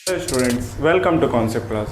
Students, welcome to concept class.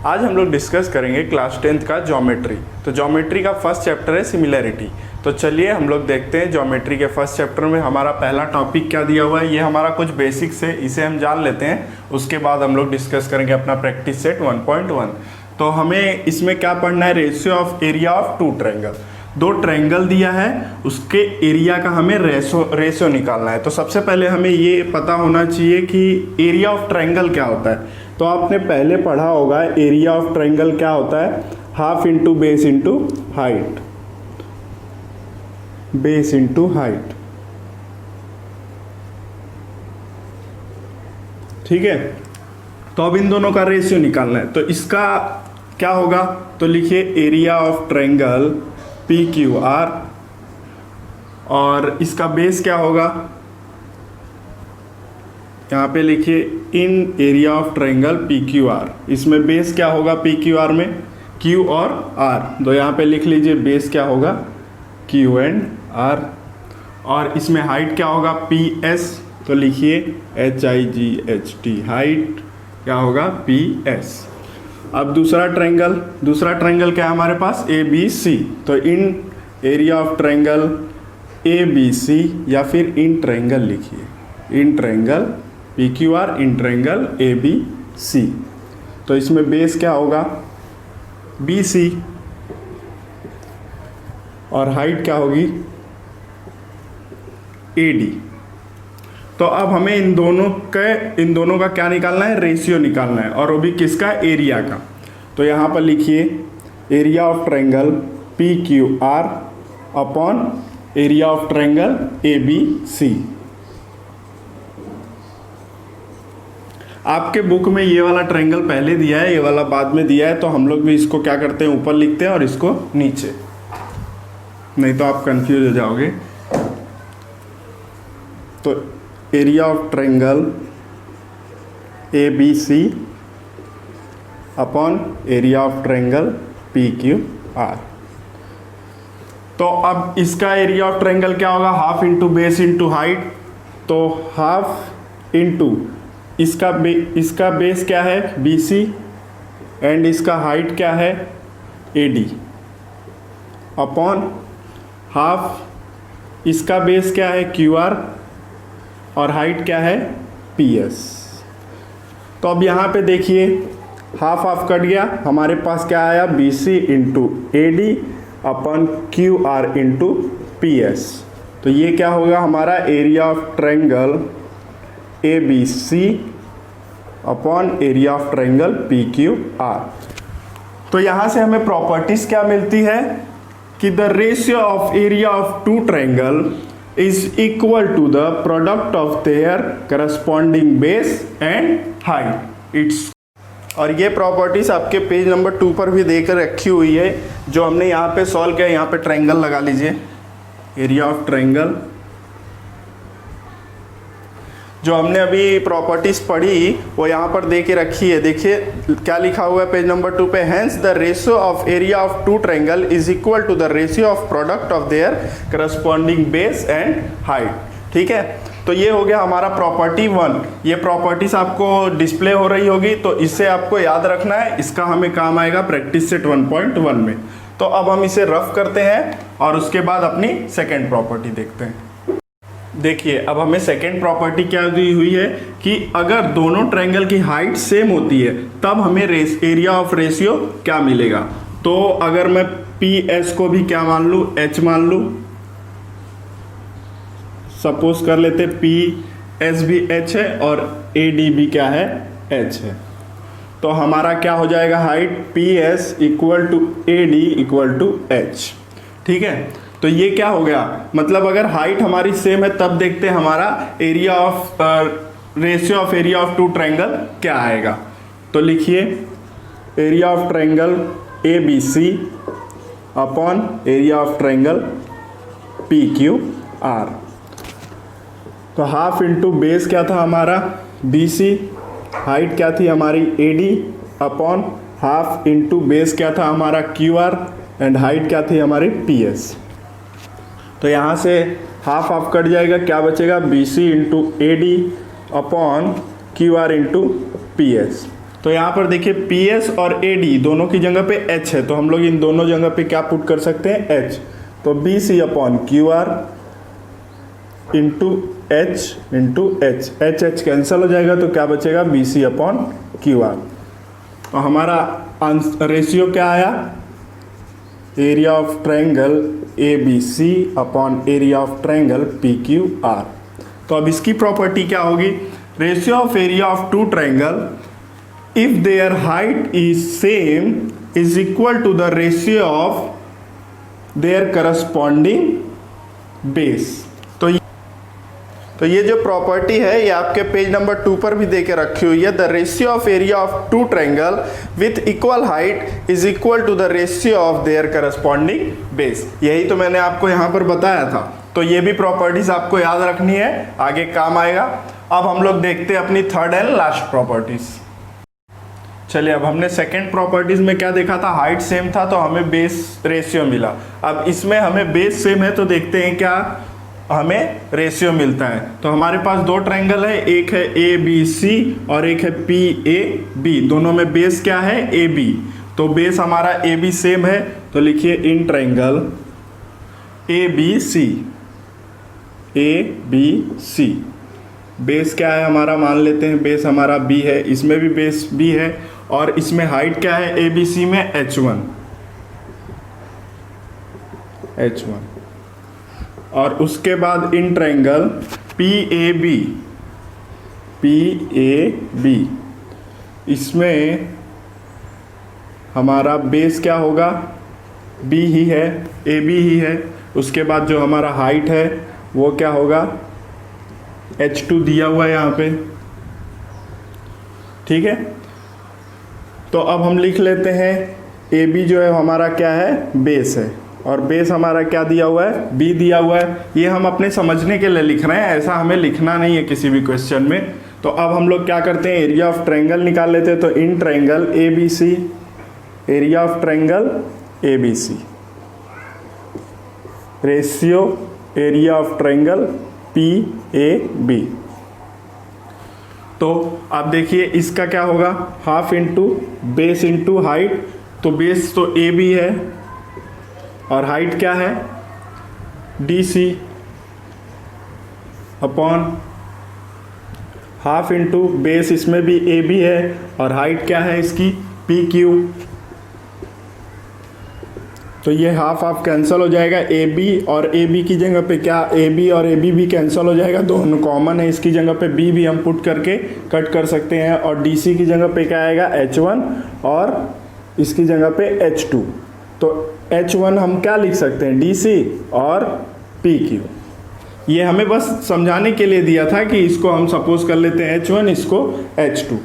आज हम लोग डिस्कस करेंगे क्लास 10th का ज्योमेट्री। तो ज्योमेट्री का फर्स्ट चैप्टर है सिमिलैरिटी। तो चलिए हम लोग देखते हैं ज्योमेट्री के फर्स्ट चैप्टर में हमारा पहला टॉपिक क्या दिया हुआ है। ये हमारा कुछ बेसिक्स है, इसे हम जान लेते हैं। उसके बाद हम लोग डिस्कस करेंगे अपना प्रैक्टिस सेट 1.1। तो हमें इसमें क्या पढ़ना है, ratio of area of two triangle. दो ट्रायंगल दिया है, उसके एरिया का हमें रेशियो निकालना है। तो सबसे पहले हमें ये पता होना चाहिए कि एरिया ऑफ ट्रायंगल क्या होता है। तो आपने पहले पढ़ा होगा एरिया ऑफ ट्रायंगल क्या होता है, half into base into height, base into height. ठीक है, तो अब इन दोनों का रेशियो निकालना है। तो इसका क्या होगा, तो लिखिए एरिया ऑफ ट्रायंगल PQR, और इसका बेस क्या होगा, यहाँ पे लिखिए इन एरिया ऑफ ट्रायंगल PQR। इसमें बेस क्या होगा PQR में, Q और R। तो यहाँ पे लिख लीजिए बेस क्या होगा Q एंड R, और इसमें हाइट क्या होगा PS। तो लिखिए HIGHT, हाइट क्या होगा PS। अब दूसरा ट्रायंगल क्या है हमारे पास, ABC। तो इन एरिया ऑफ ट्रायंगल ABC, या फिर इन ट्रायंगल लिखिए, in triangle PQR, in triangle ABC। तो इसमें बेस क्या होगा BC, और हाइट क्या होगी AD। तो अब हमें इन दोनों का क्या निकालना है, रेशियो निकालना है, और वो भी किसका, एरिया का। तो यहाँ पर लिखिए area of triangle PQR upon area of triangle ABC। आपके बुक में ये वाला ट्रायंगल पहले दिया है, ये वाला बाद में दिया है। तो हम लोग भी इसको क्या करते हैं, ऊपर लिखते हैं और इसको नीचे, नहीं तो आप कंफ्यूज हो जाओगे। तो area of triangle ABC upon area of triangle PQR। तो अब इसका एरिया ऑफ ट्रायंगल क्या होगा, half into base into height. तो हाफ इंटू इसका बेस क्या है BC, एंड इसका हाइट क्या है AD, अपॉन हाफ इसका बेस क्या है QR, और हाइट क्या है PS। तो अब यहाँ पे देखिए हाफ हाफ कट गया, हमारे पास क्या आया BC इंटू AD अपन QR इंटू PS। तो ये क्या होगा हमारा area of triangle ABC upon area of triangle PQR। तो यहाँ से हमें प्रॉपर्टीज क्या मिलती है कि the ratio of area of two triangle is equal to the product of their corresponding base and height its। और ये प्रॉपर्टीज आपके पेज नंबर 2 पर भी देकर रखी हुई है, जो हमने यहाँ पे सॉल्व किया। यहाँ पे ट्रायंगल लगा लीजिए, एरिया ऑफ ट्रायंगल, जो हमने अभी प्रॉपर्टीज पढ़ी वो यहाँ पर दे के रखी है। देखिए क्या लिखा हुआ है पेज नंबर 2 पे, hence the ratio of area of two triangle is equal to the ratio of product of their corresponding base and height. ठीक है, तो ये हो गया हमारा प्रॉपर्टी 1। ये प्रॉपर्टीज आपको डिस्प्ले हो रही होगी, तो इससे आपको याद रखना है, इसका हमें काम आएगा प्रैक्टिस सेट 1.1 में। तो अब हम इसे रफ करते हैं और उसके बाद अपनी सेकेंड प्रॉपर्टी देखते हैं। देखिए अब हमें सेकेंड प्रॉपर्टी क्या दी हुई है कि अगर दोनों ट्रायंगल की हाइट सेम होती है तब हमें एरिया ऑफ रेशियो क्या मिलेगा। तो अगर मैं PS को भी क्या मान लूँ, H मान लूँ, सपोज कर लेते PS भी H है और AD भी क्या है, H है। तो हमारा क्या हो जाएगा, height PS equal to AD equal to H। ठीक है, तो ये क्या हो गया, मतलब अगर हाइट हमारी सेम है तब देखते हैं हमारा area of ratio of area of two triangle क्या आएगा। तो लिखिए area of triangle ABC upon area of triangle PQR। तो हाफ इंटू बेस क्या था हमारा BC, हाइट क्या थी हमारी AD, upon half into base क्या था हमारा QR, एंड हाइट क्या थी हमारी PS। तो यहाँ से हाफ हाफ कट जाएगा, क्या बचेगा BC into AD upon Q R into P S. तो यहाँ पर देखिए पी एस और ए डी दोनों की जगह पे एच है, तो हम लोग इन दोनों जगह पे क्या पुट कर सकते हैं, एच। तो B C upon Q R into H into H, H H cancel हो जाएगा तो क्या बचेगा, B C upon Q R. तो हमारा रेशियो क्या आया, area of triangle A B C upon area of triangle P Q R. तो अब इसकी प्रॉपर्टी क्या होगी, ratio of area of two triangle if their height is same is equal to the ratio of their corresponding base। तो ये जो property है ये आपके पेज नंबर 2 पर भी दे के रखी हुई है। The ratio of area of two triangle with equal height is equal to the ratio of their corresponding base. यही तो मैंने आपको यहाँ पर बताया था। तो ये भी प्रॉपर्टीज आपको याद रखनी है, आगे काम आएगा। अब हम लोग देखते हैं अपनी थर्ड एंड लास्ट प्रॉपर्टीज। चलिए, अब हमने सेकंड प्रॉपर्टीज में क्या देखा था, हाइट सेम था तो हमें बेस रेशियो मिला। अब इसमें हमें बेस सेम है तो देखते हैं क्या हमें रेशियो मिलता है। तो हमारे पास दो ट्रायंगल है, एक है ए बी सी और एक है पी ए बी। दोनों में बेस क्या है, ए बी। तो बेस हमारा ए बी सेम है, तो लिखिए in triangle A B C, A B C base क्या है हमारा, मान लेते हैं बेस हमारा बी है, इसमें भी बेस बी है और इसमें हाइट क्या है ए बी सी में, h1 और उसके बाद in triangle P A B, इसमें हमारा बेस क्या होगा, बी ही है, ए बी ही है। उसके बाद जो हमारा हाइट है वो क्या होगा, h2 दिया हुआ है यहाँ पे, ठीक है। तो अब हम लिख लेते हैं ए बी जो है हमारा क्या है, बेस है, और बेस हमारा क्या दिया हुआ है, बी दिया हुआ है। ये हम अपने समझने के लिए लिख रहे हैं, ऐसा हमें लिखना नहीं है किसी भी क्वेश्चन में। तो अब हम लोग क्या करते हैं, एरिया ऑफ ट्रायंगल निकाल लेते हैं। तो इन triangle A B C, area of triangle A B C, ratio area of triangle P A B. तो आप देखिए इसका क्या होगा, half into base into height. तो बेस तो ए बी है और हाइट क्या है, D C upon half into base, इसमें भी ए बी है और हाइट क्या है इसकी, पी क्यू। तो ये हाफ हाफ कैंसिल हो जाएगा, ए बी और ए बी की जगह पे क्या, ए बी और ए बी भी कैंसिल हो जाएगा, दोनों कॉमन है। इसकी जगह पे बी भी हम पुट करके कट कर सकते हैं और डी सी की जगह पे क्या आएगा, h1 और इसकी जगह पे h2। तो h1 हम क्या लिख सकते हैं, डी सी और पी क्यू। ये हमें बस समझाने के लिए दिया था कि इसको हम सपोज कर लेते हैं h1, इसको h2।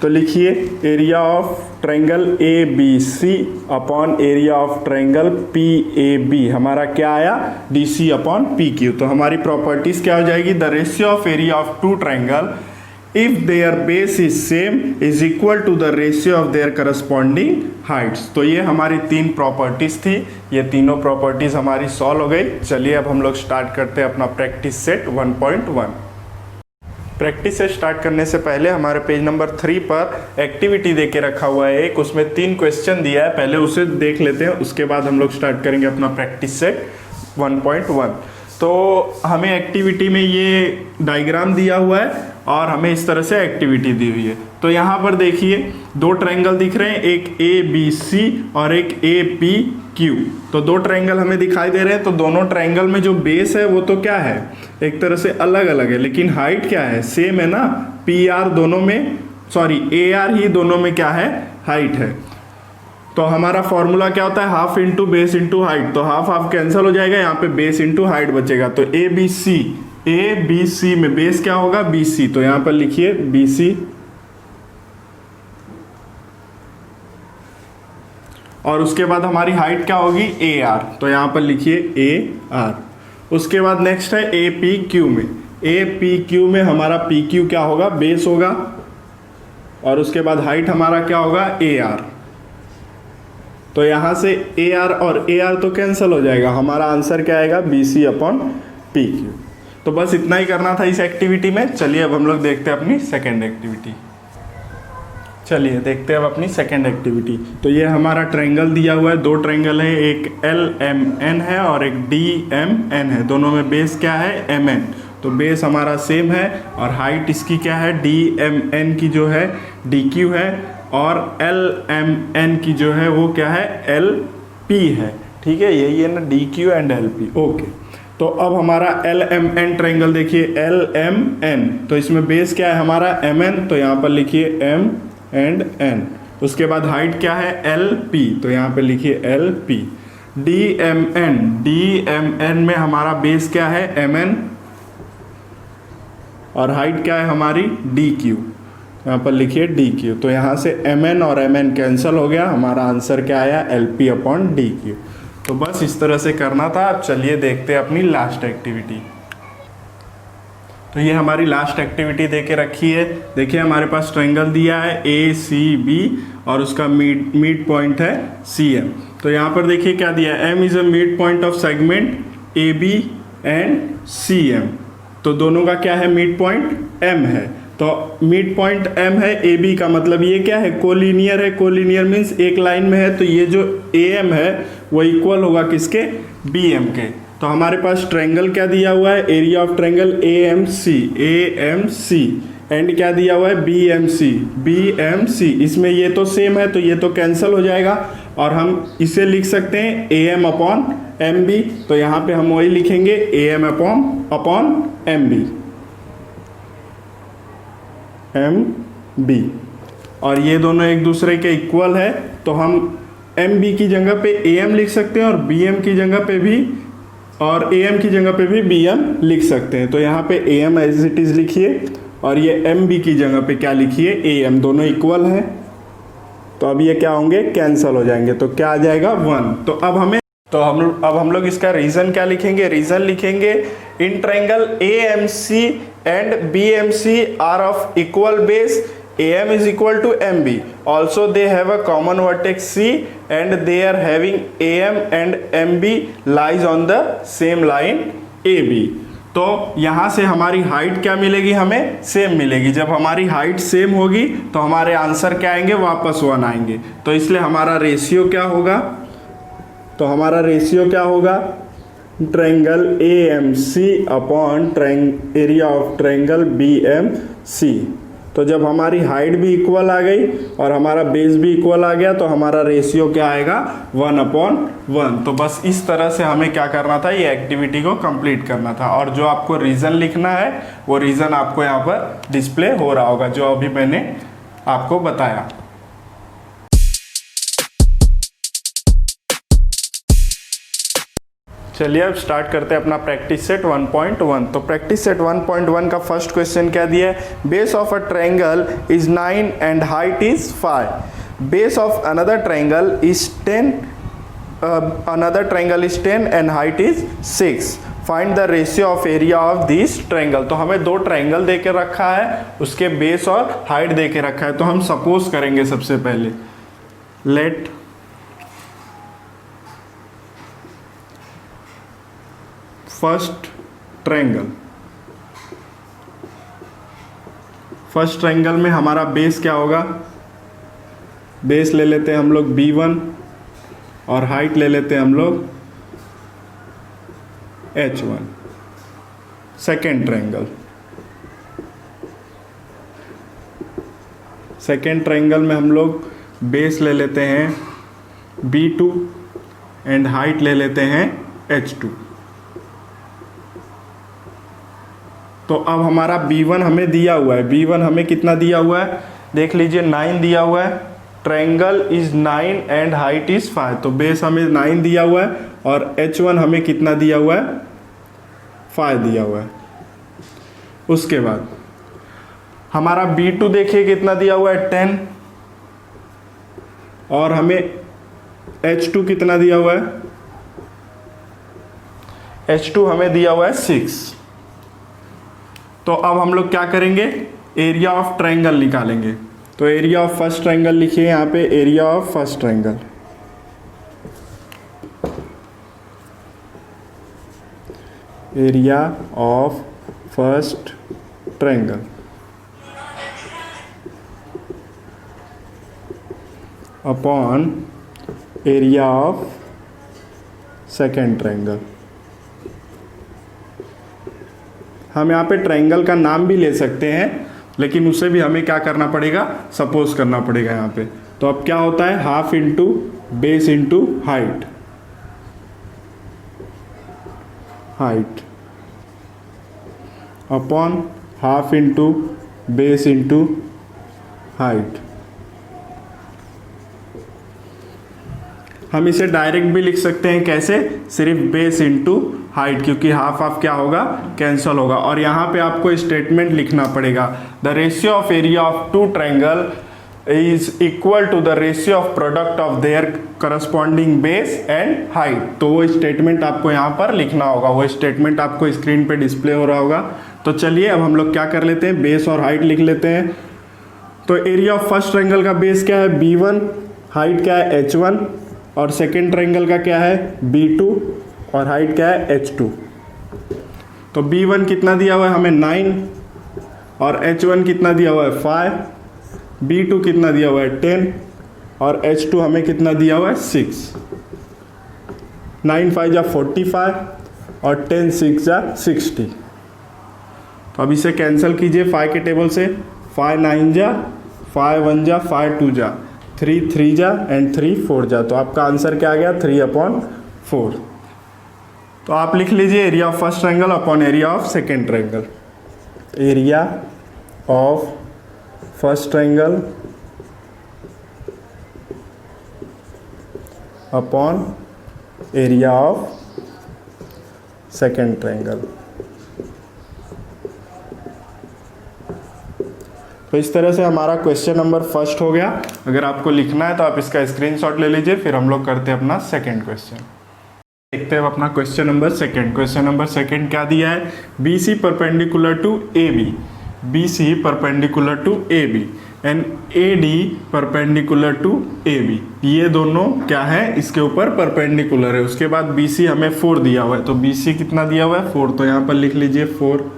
तो लिखिए area of triangle A B C upon area of triangle P A B, हमारा क्या आया, D C upon P Q. तो हमारी प्रॉपर्टीज क्या हो जाएगी, the ratio of area of two triangle if their base is same is equal to the ratio of their corresponding heights. तो ये हमारी तीन प्रॉपर्टीज थी, ये तीनों प्रॉपर्टीज हमारी सॉल्व हो गई। चलिए अब हम लोग स्टार्ट करते हैं अपना प्रैक्टिस सेट 1.1। प्रैक्टिस से स्टार्ट करने से पहले हमारे पेज नंबर 3 पर एक्टिविटी दे के रखा हुआ है एक, उसमें 3 क्वेश्चन दिया है, पहले उसे देख लेते हैं, उसके बाद हम लोग स्टार्ट करेंगे अपना प्रैक्टिस सेट 1.1। तो हमें एक्टिविटी में ये डायग्राम दिया हुआ है और हमें इस तरह से एक्टिविटी दी हुई है। तो यहाँ पर देखिए दो ट्रायंगल दिख रहे हैं, एक ए बी सी और एक ए पी क्यू। तो दो ट्रायंगल हमें दिखाई दे रहे हैं। तो दोनों ट्रायंगल में जो बेस है वो तो क्या है, एक तरह से अलग अलग है, लेकिन हाइट क्या है, सेम है ना। पी आर दोनों में, सॉरी ए आर ही दोनों में क्या है, हाइट है। तो हमारा फॉर्मूला क्या होता है, half into base into height. तो हाफ हाफ कैंसिल हो जाएगा, यहाँ पे बेस इंटू हाइट बचेगा। तो ए बी सी में बेस क्या होगा, बी सी। तो यहाँ पर लिखिए बी सी और उसके बाद हमारी हाइट क्या होगी, ए आर। तो यहाँ पर लिखिए ए आर। उसके बाद नेक्स्ट है ए पी क्यू में, ए पी क्यू में हमारा पी क्यू क्या होगा, बेस होगा और उसके बाद हाइट हमारा क्या होगा, ए आर। तो यहाँ से ए आर और ए आर तो कैंसिल हो जाएगा, हमारा आंसर क्या आएगा, B C upon P Q. तो बस इतना ही करना था इस एक्टिविटी में। चलिए अब हम लोग देखते हैं अपनी सेकेंड एक्टिविटी। चलिए देखते हैं अब अपनी सेकेंड एक्टिविटी। तो ये हमारा ट्रायंगल दिया हुआ है, दो ट्रायंगल है, एक LMN है और एक DMN है। दोनों में बेस क्या है? MN। तो बेस हमारा सेम है और हाइट इसकी क्या है? DMN की जो है DQ है और LMN की जो है वो क्या है? LP है। ठीक है, यही है ना, DQ एंड LP। ओके, तो अब हमारा LMN ट्रायंगल देखिए, LMN, तो इसमें बेस क्या है हमारा? MN, तो यहाँ पर लिखिए M एंड N। उसके बाद हाइट क्या है? LP, तो यहाँ पे लिखिए LP। DMN में हमारा बेस क्या है? MN और हाइट क्या है हमारी? DQ, यहाँ पर लिखिए DQ। तो यहाँ से MN और MN कैंसिल हो गया, हमारा आंसर क्या आया? LP/DQ। तो बस इस तरह से करना था। अब चलिए देखते हैं अपनी लास्ट एक्टिविटी। तो ये हमारी लास्ट एक्टिविटी दे के रखी है। देखिए हमारे पास ट्रायंगल दिया है ACB और उसका मिड पॉइंट है CM। तो यहाँ पर देखिए क्या दिया है? M is a mid point of segment AB and CM। तो दोनों का क्या है? मिड पॉइंट M है। तो मिड पॉइंट M है, AB का मतलब ये क्या है? कोलिनियर है। कोलिनियर मीन्स एक लाइन में है, तो ये जो AM है वो इक्वल होगा किसके? BM के। तो हमारे पास ट्रायंगल क्या दिया हुआ है? Area of triangle AMC and क्या दिया हुआ है? BMC। इसमें ये तो सेम है तो ये तो कैंसिल हो जाएगा और हम इसे लिख सकते हैं AM/MB। तो यहाँ पे हम वही लिखेंगे AM/MB। और ये दोनों एक दूसरे के इक्वल है, तो हम MB की जगह पे AM लिख सकते हैं और BM की जगह पे भी, और AM की जगह पे भी BM लिख सकते हैं। तो यहाँ पे AM एज इट इज़ लिखिए और ये MB की जगह पे क्या लिखिए? AM। दोनों इक्वल है तो अब ये क्या होंगे? कैंसल हो जाएंगे। तो क्या आ जाएगा? 1। तो अब हम लोग इसका रीजन क्या लिखेंगे? रीजन लिखेंगे in triangle AMC and BMC are of equal base, AM is equal to MB. Also they have a common vertex C and they are having AM and MB lies on the same line AB. तो यहाँ से हमारी height क्या मिलेगी? हमें same मिलेगी। जब हमारी हाइट सेम होगी तो हमारे आंसर क्या आएंगे? वापस 1 आएंगे। तो इसलिए हमारा रेशियो क्या होगा? तो हमारा रेशियो क्या होगा? Triangle AMC upon area of triangle BMC। तो जब हमारी हाइट भी इक्वल आ गई और हमारा बेस भी इक्वल आ गया तो हमारा रेशियो क्या आएगा? 1/1। तो बस इस तरह से हमें क्या करना था? ये एक्टिविटी को कंप्लीट करना था। और जो आपको रीज़न लिखना है वो रीज़न आपको यहाँ पर डिस्प्ले हो रहा होगा जो अभी मैंने आपको बताया। चलिए अब स्टार्ट करते हैं अपना प्रैक्टिस सेट 1.1। तो प्रैक्टिस सेट 1.1 का फर्स्ट क्वेश्चन क्या दिया है? Base of a triangle is 9 and height is 5। Base of another triangle is 10 and height is 6। Find the ratio of area of this triangle. तो हमें दो ट्रायंगल दे के रखा है, उसके बेस और हाइट दे के रखा है। तो हम सपोज करेंगे सबसे पहले, लेट फर्स्ट ट्रायंगल में हमारा बेस क्या होगा? बेस ले लेते हैं हम लोग B1 और हाइट ले लेते हैं हम लोग H1। सेकेंड ट्रायंगल में हम लोग बेस ले लेते हैं B2 एंड हाइट ले लेते हैं H2। तो अब हमारा B1 हमें दिया हुआ है। B1 हमें कितना दिया हुआ है? देख लीजिए 9 दिया हुआ है। Triangle is 9 and height is 5। तो बेस हमें 9 दिया हुआ है और H1 हमें कितना दिया हुआ है? 5 दिया हुआ है। उसके बाद हमारा B2 देखिए कितना दिया हुआ है? 10 और हमें H2 कितना दिया हुआ है? H2 हमें दिया हुआ है 6। तो अब हम लोग क्या करेंगे? एरिया ऑफ ट्रायंगल निकालेंगे। तो एरिया ऑफ फर्स्ट ट्रायंगल लिखिए यहाँ पे, area of first triangle. Area of first triangle upon area of second triangle. हम यहाँ पे ट्रायंगल का नाम भी ले सकते हैं, लेकिन उसे भी हमें क्या करना पड़ेगा, सपोज करना पड़ेगा यहाँ पे। तो अब क्या होता है, half into base into height, upon half into base into height. हम इसे डायरेक्ट भी लिख सकते हैं, कैसे, सिर्फ बेस इंटू हाइट, क्योंकि हाफ हाफ क्या होगा, कैंसल होगा। और यहाँ पे आपको स्टेटमेंट लिखना पड़ेगा, the ratio of area of two triangle is equal to the ratio of product of their corresponding base and height. तो वो स्टेटमेंट आपको यहाँ पर लिखना होगा, वो स्टेटमेंट आपको स्क्रीन पे डिस्प्ले हो रहा होगा। तो चलिए अब हम लोग क्या कर लेते हैं, बेस और हाइट लिख लेते हैं। तो एरिया ऑफ फर्स्ट ट्रायंगल का बेस क्या है, B1, हाइट क्या है, H1, और सेकेंड ट्रायंगल का क्या है, B2, और हाइट क्या है, H2। तो B1 कितना दिया हुआ है हमें 9, और H1 कितना दिया हुआ है 5, B2 कितना दिया हुआ है 10, और H2 हमें कितना दिया हुआ है 6। 9 5 जा 45 और 10 6 जा 60। तो अब इसे कैंसिल कीजिए 5 के टेबल से, 5 9 जा, 5 1 जा, 5 2 जा, 3 3 जा एंड 3 4 जा। तो आपका आंसर क्या आ गया, 3/4। तो आप लिख लीजिए area of first triangle upon area of second triangle. Area of first triangle upon area of second triangle. तो इस तरह से हमारा क्वेश्चन नंबर फर्स्ट हो गया। अगर आपको लिखना है तो आप इसका स्क्रीनशॉट ले लीजिए, फिर हम लोग करते हैं अपना सेकंड क्वेश्चन। देखते हैं अपना question number second. Question number second क्या दिया है, BC perpendicular to AB, BC perpendicular to AB and AD perpendicular to AB। ये दोनों क्या है, इसके ऊपर परपेंडिकुलर है। उसके बाद BC हमें 4 दिया हुआ है, तो BC कितना दिया हुआ है 4, तो यहाँ पर लिख लीजिए 4।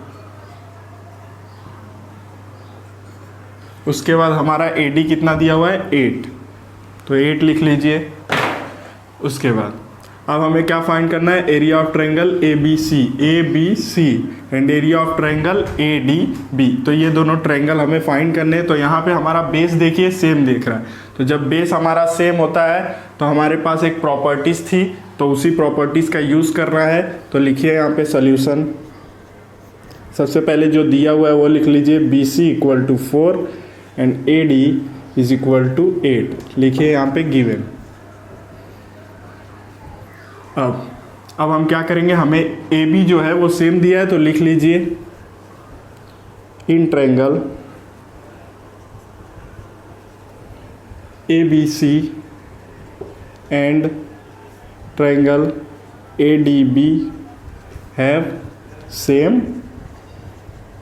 उसके बाद हमारा AD कितना दिया हुआ है 8, तो 8 लिख लीजिए। उसके बाद अब हमें क्या फाइंड करना है, area of triangle ABC and area of triangle ADB। तो ये दोनों ट्रायंगल हमें फाइंड करने हैं। तो यहाँ पे हमारा बेस देखिए सेम दिख रहा है। तो जब बेस हमारा सेम होता है तो हमारे पास एक प्रॉपर्टीज़ थी, तो उसी प्रॉपर्टीज़ का यूज़ करना है। तो लिखिए यहाँ पे सॉल्यूशन। सबसे पहले जो दिया हुआ है वो लिख लीजिए, BC equal to 4 and AD is equal to 8। लिखिए यहाँ पे गिवन। अब हम क्या करेंगे, हमें AB जो है वो सेम दिया है, तो लिख लीजिए in triangle ABC and triangle ADB have same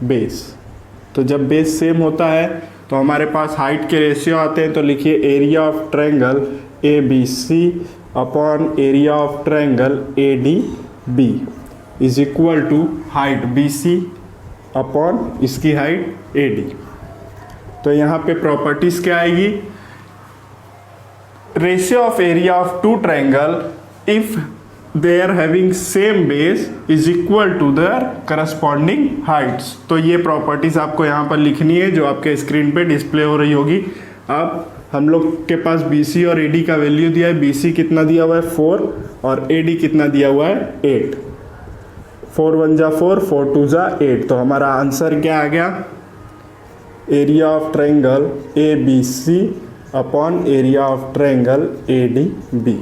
base. तो जब बेस सेम होता है तो हमारे पास हाइट के रेशियो आते हैं। तो लिखिए area of triangle ABC upon area of triangle ADB is equal to height BC upon इसकी हाइट AD। तो यहाँ पे प्रॉपर्टीज क्या आएगी, ratio of area of two triangle if they are having same base is equal to their corresponding heights। तो ये properties आपको यहाँ पर लिखनी है, जो आपके स्क्रीन पे डिस्प्ले हो रही होगी। अब हम लोग के पास BC और AD का वैल्यू दिया है। BC कितना दिया हुआ है 4 और AD कितना दिया हुआ है 8। 4 1 जा 4, 4 2 जा 8। तो हमारा आंसर क्या आ गया, area of triangle ABC upon area of triangle ADB।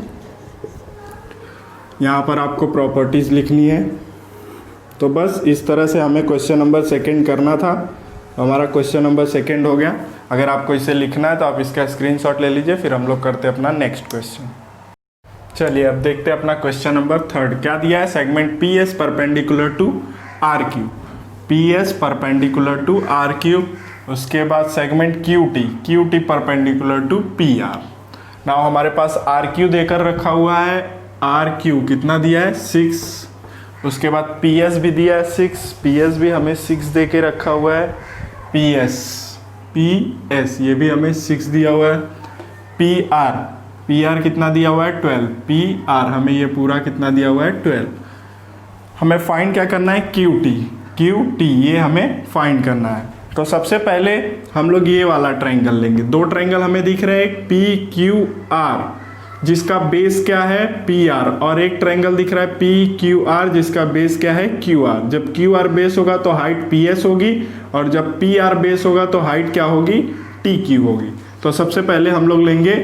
यहाँ पर आपको प्रॉपर्टीज़ लिखनी है। तो बस इस तरह से हमें क्वेश्चन नंबर सेकंड करना था। हमारा क्वेश्चन नंबर सेकंड हो गया। अगर आपको इसे लिखना है तो आप इसका स्क्रीनशॉट ले लीजिए, फिर हम लोग करते हैं अपना नेक्स्ट क्वेश्चन। चलिए अब देखते हैं अपना क्वेश्चन नंबर थर्ड। क्या दिया है, segment PS perpendicular to RQ, PS perpendicular to RQ। उसके बाद segment QT perpendicular to PR। Now हमारे पास RQ देकर रखा हुआ है। RQ कितना दिया है 6 उसके बाद पी एस भी दिया है 6, पी एस भी हमें 6 दे के रखा हुआ है, पी एस ये भी हमें 6 दिया हुआ है, पी आर कितना दिया हुआ है 12, पी आर हमें ये पूरा कितना दिया हुआ है 12। हमें फाइंड क्या करना है क्यू टी ये हमें फाइंड करना है। तो सबसे पहले हम लोग ये वाला ट्रायंगल लेंगे, दो ट्रायंगल हमें दिख रहे हैं, पी क्यू आर जिसका बेस क्या है पी आर, और एक ट्रायंगल दिख रहा है पी क्यू आर जिसका बेस क्या है क्यू आर। जब क्यू आर बेस होगा तो हाइट पी एस होगी, और जब पी आर बेस होगा तो हाइट क्या होगी टी क्यू होगी। तो सबसे पहले हम लोग लेंगे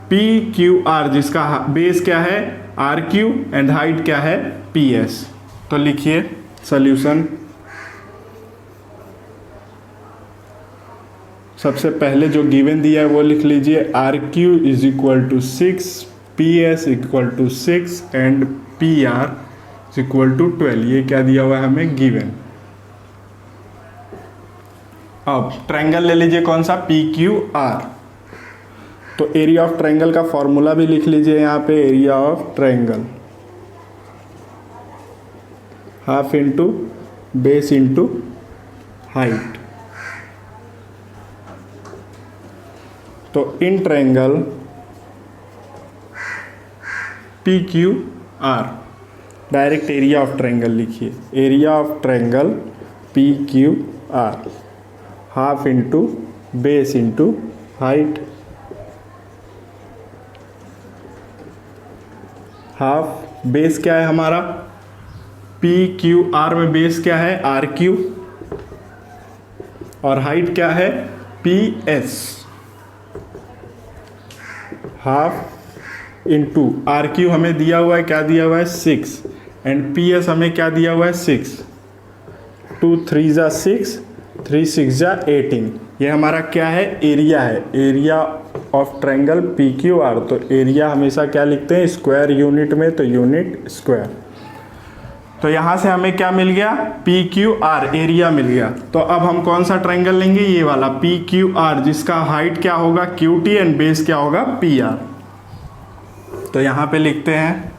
पी क्यू आर जिसका बेस क्या है आर क्यू एंड हाइट क्या है पी एस। तो लिखिए सॉल्यूशन। सबसे पहले जो गिवन दिया है वो लिख लीजिए, R Q is equal to 6, P S equal to 6 and P R is equal to 12। ये क्या दिया हुआ है हमें गिवन। अब ट्रायंगल ले लीजिए कौन सा पी क्यू आर। तो एरिया ऑफ ट्रायंगल का फॉर्मूला भी लिख लीजिए यहाँ पे, area of triangle half into base into height. तो इन triangle P Q R direct area of triangle लिखिए, area of triangle P Q R half into base into height. Half base क्या है हमारा पी क्यू आर में base क्या है R Q, और height क्या है P S. Half into are Q हमें दिया हुआ है क्या दिया हुआ है 6 एंड पी एस हमें क्या दिया हुआ है 6, 2 3 जा 6, 3 6 जा 18। ये हमारा क्या है एरिया है, area of triangle P Q R. तो एरिया हमेशा क्या लिखते हैं स्क्वायर यूनिट में, तो यूनिट स्क्वायर। तो यहाँ से हमें क्या मिल गया पी क्यू आर एरिया मिल गया। तो अब हम कौन सा ट्रायंगल लेंगे ये वाला पी क्यू आर जिसका हाइट क्या होगा क्यू टी एंड बेस क्या होगा पी आर। तो यहाँ पे लिखते हैं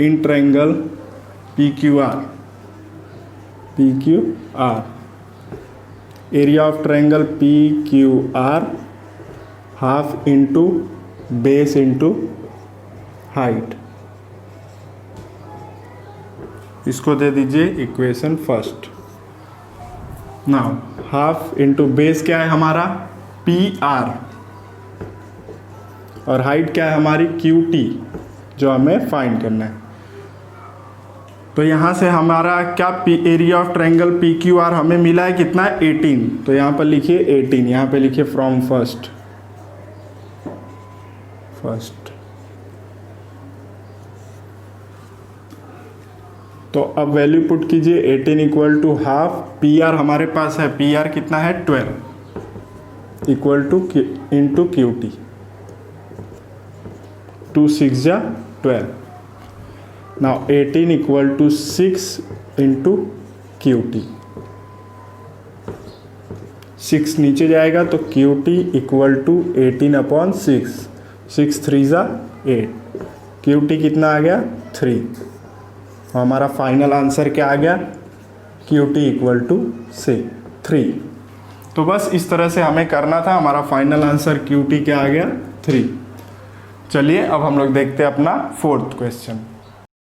इन triangle P Q are area of triangle P Q R half into base into height. इसको दे दीजिए equation first. Now half into base क्या है हमारा पी आर, और हाइट क्या है हमारी क्यू टी जो हमें फाइंड करना है। तो यहाँ से हमारा क्या area of triangle P Q are हमें मिला है कितना 18। तो यहाँ पर लिखिए 18, यहाँ पे लिखिए फ्रॉम फर्स्ट। तो अब वैल्यू पुट कीजिए 18 equal to half P R हमारे पास है, पी आर कितना है 12 equal to into Q T, 2 6 जा 12। Now 18 equal to 6 into Q T, 6 नीचे जाएगा तो क्यू टी इक्वल टू 18/6, 6 3 जा 8, क्यू टी कितना आ गया 3। हमारा फाइनल आंसर क्या आ गया क्यू टी इक्वल टू 3। तो बस इस तरह से हमें करना था, हमारा फाइनल आंसर क्यू टी क्या आ गया 3। चलिए अब हम लोग देखते हैं अपना फोर्थ क्वेश्चन।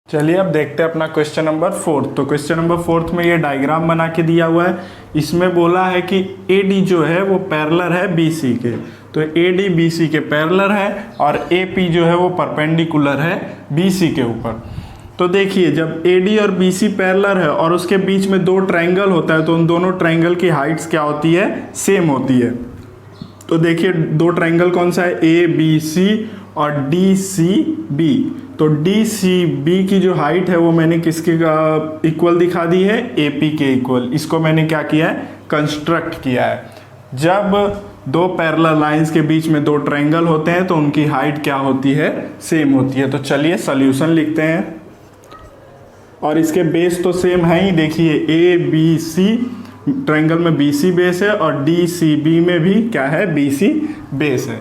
चलिए अब देखते हैं अपना क्वेश्चन नंबर 4। तो क्वेश्चन नंबर 4 में ये डायग्राम बना के दिया हुआ है। इसमें बोला है कि ए डी जो है वो पैरेलल है बी सी के। तो ए डी बी सी के पैरेलल है और ए पी जो है वो परपेंडिकुलर है बी सी के ऊपर। तो देखिए जब ए डी और बी सी पैरेलल है और उसके बीच में दो ट्रायंगल होता है तो उन दोनों ट्रायंगल की हाइट्स क्या होती है सेम होती है। तो देखिए दो ट्रायंगल कौन सा है ए बी सी और डी सी बी। तो डी सी बी की जो हाइट है वो मैंने किसके इक्वल दिखा दी है ए पी के इक्वल। इसको मैंने क्या किया है कंस्ट्रक्ट किया है। जब दो पैरेलल लाइंस के बीच में दो ट्रायंगल होते हैं तो उनकी हाइट क्या होती है सेम होती है। तो चलिए सॉल्यूशन लिखते हैं और इसके बेस तो सेम है ही। देखिए ए बी सी ट्रायंगल में बी सी बेस है और डी सी बी में भी क्या है बी सी बेस है।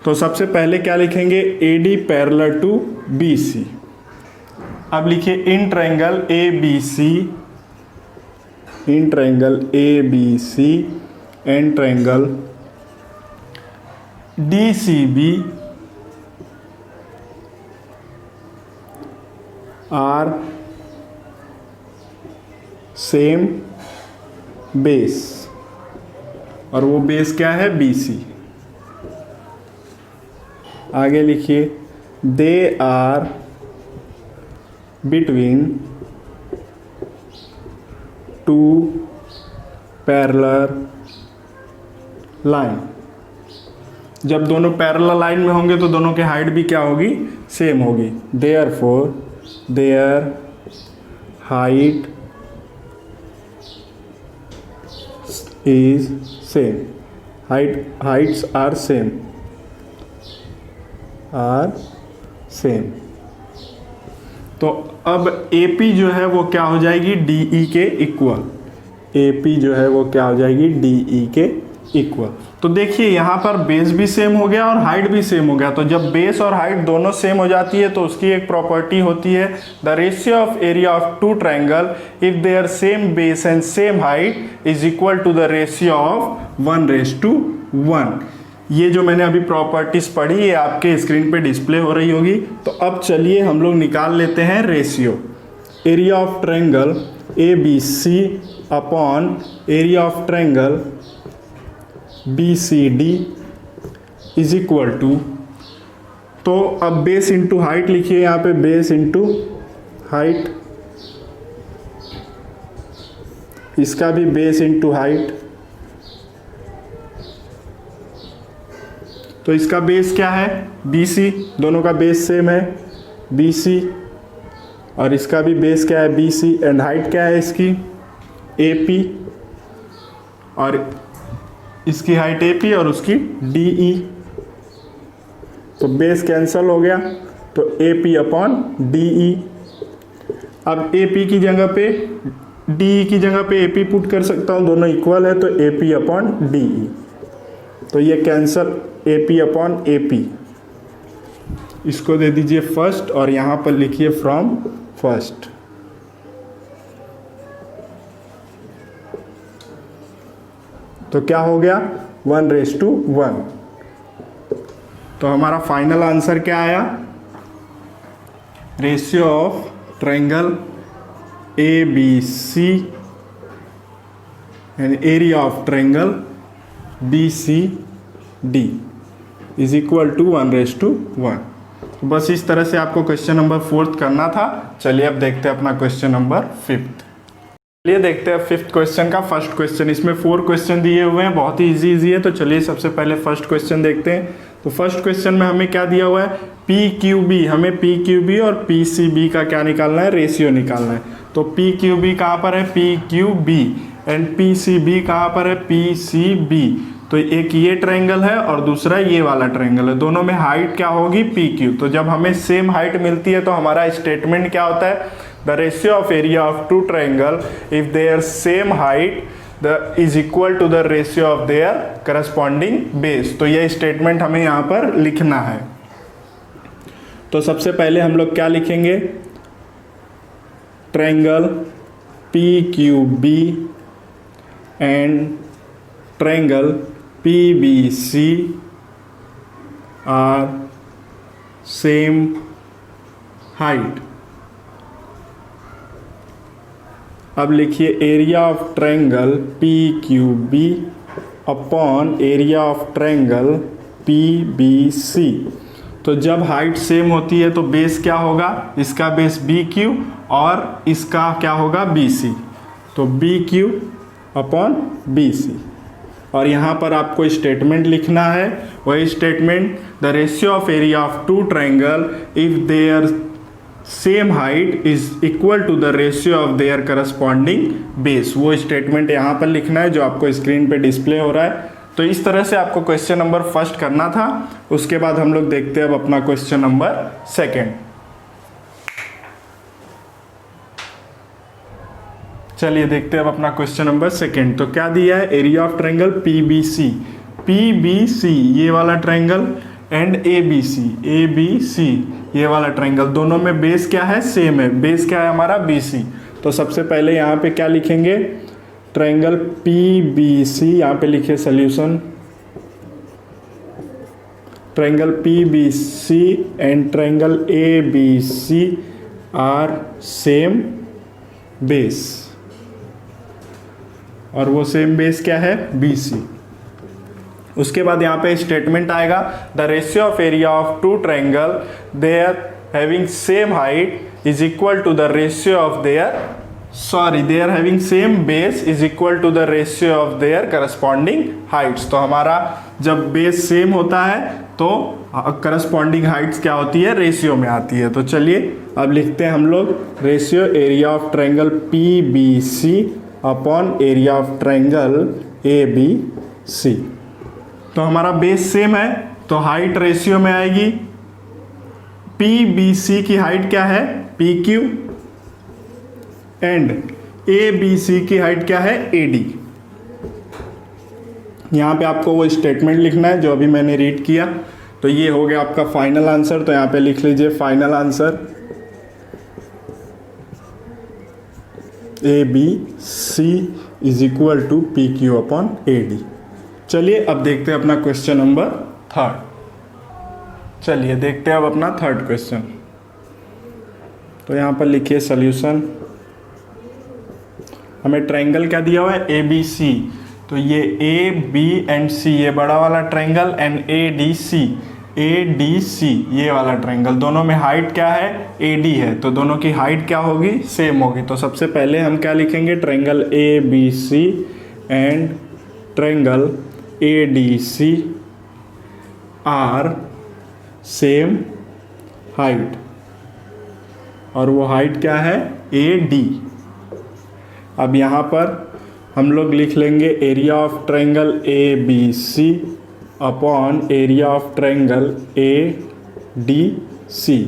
तो सबसे पहले क्या लिखेंगे A D parallel to B C. अब लिखिए in triangle A B C, in triangle A B C and triangle D C B are same base, और वो बेस क्या है? B C. आगे लिखिए they are between two parallel line. जब दोनों पैरेलल लाइन में होंगे तो दोनों की हाइट भी क्या होगी? सेम होगी। Therefore their height is same, heights are same, are same. तो अब AP जो है वो क्या हो जाएगी? DE के इक्वल। AP जो है वो क्या हो जाएगी? DE के इक्वल। तो देखिए यहाँ पर बेस भी सेम हो गया और हाइट भी सेम हो गया। तो जब बेस और हाइट दोनों सेम हो जाती है तो उसकी एक प्रॉपर्टी होती है, the ratio of area of two triangle if their same base and same height is equal to the ratio of 1:1। ये जो मैंने अभी प्रॉपर्टीज पढ़ी ये आपके स्क्रीन पे डिस्प्ले हो रही होगी। तो अब चलिए हम लोग निकाल लेते हैं ratio. Area of triangle ABC upon area of triangle BCD is equal to, तो अब बेस इंटू हाइट लिखिए यहाँ पे, बेस इंटू हाइट, इसका भी बेस इंटू हाइट। तो इसका बेस क्या है? BC, दोनों का बेस सेम है BC, और इसका भी बेस क्या है? BC, एंड हाइट क्या है इसकी? AP, और इसकी हाइट AP और उसकी DE। तो बेस कैंसल हो गया, तो AP अपॉन DE। अब AP की जगह पे DE की जगह पे AP पुट कर सकता हूँ, दोनों इक्वल है, तो AP अपॉन DE। तो ये कैंसल, AP अपॉन AP, इसको दे दीजिए फर्स्ट और यहाँ पर लिखिए फ्रॉम फर्स्ट। तो क्या हो गया? 1:1। तो हमारा फाइनल आंसर क्या आया? Ratio of triangle ABC and area of triangle BCD is equal to 1:1। तो बस इस तरह से आपको क्वेश्चन नंबर 4 करना था। चलिए अब देखते हैं अपना क्वेश्चन नंबर 5। चलिए देखते हैं 5th क्वेश्चन का फर्स्ट क्वेश्चन। इसमें 4 क्वेश्चन दिए हुए हैं, बहुत ही इजी है। तो चलिए सबसे पहले फर्स्ट क्वेश्चन देखते हैं। तो फर्स्ट क्वेश्चन में हमें क्या दिया हुआ है? PQB, हमें PQB और PCB का क्या निकालना है? रेशियो निकालना है। तो PQB कहाँ पर है? PQB, एंड PCB कहाँ पर है? PCB। तो एक ये ट्रायंगल है और दूसरा ये वाला ट्रायंगल है, दोनों में हाइट क्या होगी? PQ। तो जब हमें सेम हाइट मिलती है तो हमारा स्टेटमेंट क्या होता है? The ratio of area of two triangle if their same height is equal to the ratio of their corresponding base. तो ये स्टेटमेंट हमें यहाँ पर लिखना है। तो सबसे पहले हम लोग क्या लिखेंगे? Triangle PQB and triangle PBC are same height. अब लिखिए area of triangle PQB upon area of triangle PBC। तो जब हाइट सेम होती है तो बेस क्या होगा? इसका बेस BQ और इसका क्या होगा? BC। तो BQ अपॉन BC, और यहाँ पर आपको स्टेटमेंट लिखना है, वही statement, the ratio of area of two triangle if their same height is equal to the ratio of their corresponding base. वो स्टेटमेंट यहाँ पर लिखना है जो आपको स्क्रीन पे डिस्प्ले हो रहा है। तो इस तरह से आपको क्वेश्चन नंबर फर्स्ट करना था। उसके बाद हम लोग देखते हैं अब अपना क्वेश्चन नंबर सेकेंड। चलिए देखते हैं अब अपना क्वेश्चन नंबर सेकेंड। तो क्या दिया है? एरिया ऑफ ट्रायंगल PBC, ये वाला triangle and A B C, ये वाला ट्रायंगल, दोनों में बेस क्या है, सेम है। बेस क्या है हमारा, बी सी। तो सबसे पहले यहाँ पे क्या लिखेंगे, ट्रायंगल पी बी सी, यहाँ पे लिखिए solution, triangle P B C and triangle A B C are same base, और वो सेम बेस क्या है, बी सी। उसके बाद यहाँ पे स्टेटमेंट आएगा, the ratio of area of two triangle their having same height is equal to the ratio of their having same base is equal to the ratio of their corresponding heights. तो हमारा जब base same होता है तो corresponding Heights क्या होती है, ratio में आती है। तो चलिए अब लिखते हैं हम लोग ratio area of triangle P B C upon area of triangle A B C. तो हमारा बेस सेम है तो हाइट रेशियो में आएगी, पी बी सी की हाइट क्या है, P Q, and A B C की हाइट क्या है, ए डी। यहां पे आपको वो स्टेटमेंट लिखना है जो अभी मैंने रीड किया। तो ये हो गया आपका फाइनल आंसर। तो यहां पे लिख लीजिए final answer A B C is equal to P Q upon A D. चलिए अब देखते हैं अपना क्वेश्चन नंबर थर्ड। चलिए देखते हैं अब अपना थर्ड क्वेश्चन। तो यहाँ पर लिखिए सॉल्यूशन, हमें ट्रायंगल क्या दिया हुआ है, ए बी सी। तो ये ए बी एंड सी, ये बड़ा वाला triangle, and A D C ये वाला ट्रायंगल, दोनों में हाइट क्या है, ए डी है। तो दोनों की हाइट क्या होगी, सेम होगी। तो सबसे पहले हम क्या लिखेंगे, triangle A B C and triangle A D C are same height, और वो हाइट क्या है, ए डी। अब यहाँ पर हम लोग लिख लेंगे area of triangle A B C upon area of triangle A D C.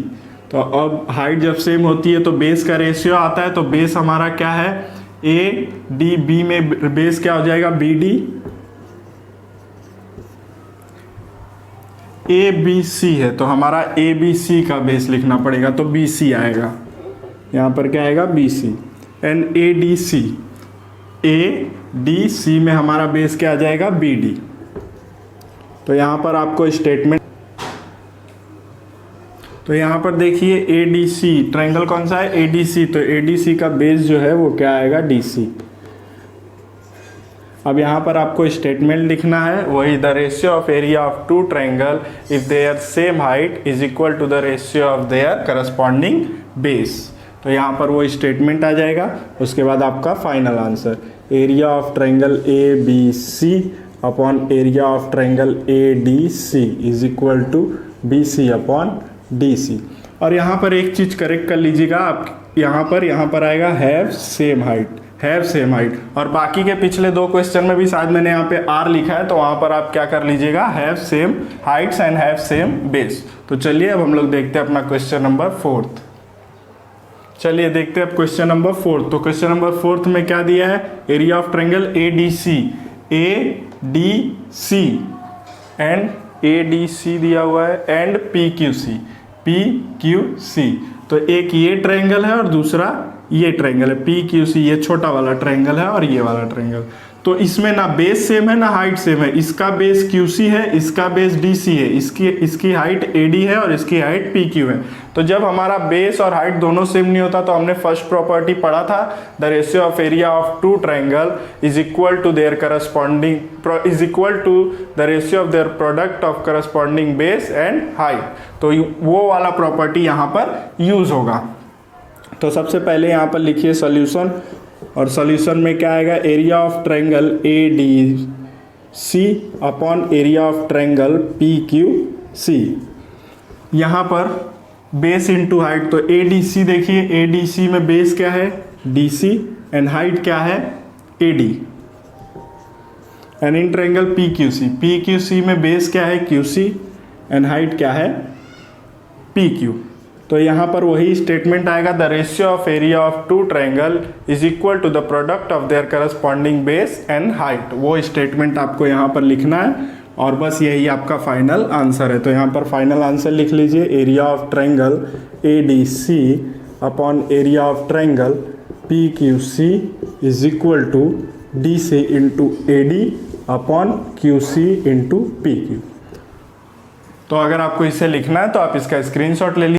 तो अब हाइट जब सेम होती है तो बेस का रेशियो आता है। तो बेस हमारा क्या है, ए डी, बी में बेस क्या हो जाएगा, B D, A B C है तो हमारा ए बी सी का बेस लिखना पड़ेगा, तो बी सी आएगा। यहाँ पर क्या आएगा, B C, and A D C, A D C में हमारा बेस क्या आ जाएगा, बी डी। तो यहाँ पर आपको स्टेटमेंट, तो यहाँ पर देखिए ए डी सी, ट्रायंगल कौन सा है, ए डी सी। तो ए डी सी का बेस जो है वो क्या आएगा, डी सी। अब यहाँ पर आपको स्टेटमेंट लिखना है, वही the ratio of area of two triangle if their same height is equal to the ratio of their corresponding base. तो यहाँ पर वो स्टेटमेंट आ जाएगा। उसके बाद आपका final answer, area of triangle A B C upon area of triangle A D C is equal to B C upon D C. और यहाँ पर एक चीज़ करेक्ट कर लीजिएगा आप, यहाँ पर आएगा हैव सेम हाइट, और बाकी के पिछले दो क्वेश्चन में भी शायद मैंने यहाँ पे आर लिखा है, तो वहाँ पर आप क्या कर लीजिएगा, have same Heights and have same base. तो चलिए अब हम लोग देखते हैं अपना क्वेश्चन नंबर फोर्थ। चलिए देखते हैं अब क्वेश्चन नंबर फोर्थ। तो क्वेश्चन नंबर फोर्थ में क्या दिया है, area of triangle A D C and A D C दिया हुआ है, एंड पी क्यू सी। तो एक ये ट्रायंगल है और दूसरा ये ट्रायंगल है, पी क्यू सी, ये छोटा वाला ट्रायंगल है और ये वाला ट्रायंगल। तो इसमें ना बेस सेम है ना हाइट सेम है। इसका बेस क्यू सी है, इसका बेस डी सी है, इसकी हाइट ए डी है और इसकी हाइट पी क्यू है। तो जब हमारा बेस और हाइट दोनों सेम नहीं होता तो हमने फर्स्ट प्रॉपर्टी पढ़ा था, the ratio of area of two triangle is equal to their corresponding is equal to the ratio of their product of corresponding base and height. तो वो वाला प्रॉपर्टी यहाँ पर यूज होगा। तो सबसे पहले यहाँ पर लिखिए सॉल्यूशन, और सॉल्यूशन में क्या आएगा, area of triangle A D C upon area of triangle P Q C. यहाँ पर बेस इनटू हाइट, तो ए डी सी देखिए, ए डी सी में बेस क्या है, डी सी, एंड हाइट क्या है, A D, and in triangle P Q C में बेस क्या है, क्यू सी, एंड हाइट क्या है, पी क्यू। तो यहाँ पर वही स्टेटमेंट आएगा, the ratio of area of two triangle is equal to the product of their corresponding base and height. वो स्टेटमेंट आपको यहाँ पर लिखना है। और बस यही आपका फाइनल आंसर है। तो यहाँ पर फाइनल आंसर लिख लीजिए, area of triangle ADC upon area of triangle PQC is equal to DC into AD upon QC into PQ। तो अगर आपको इसे लिखना है तो आप इसका स्क्रीनशॉट ले लीजिए।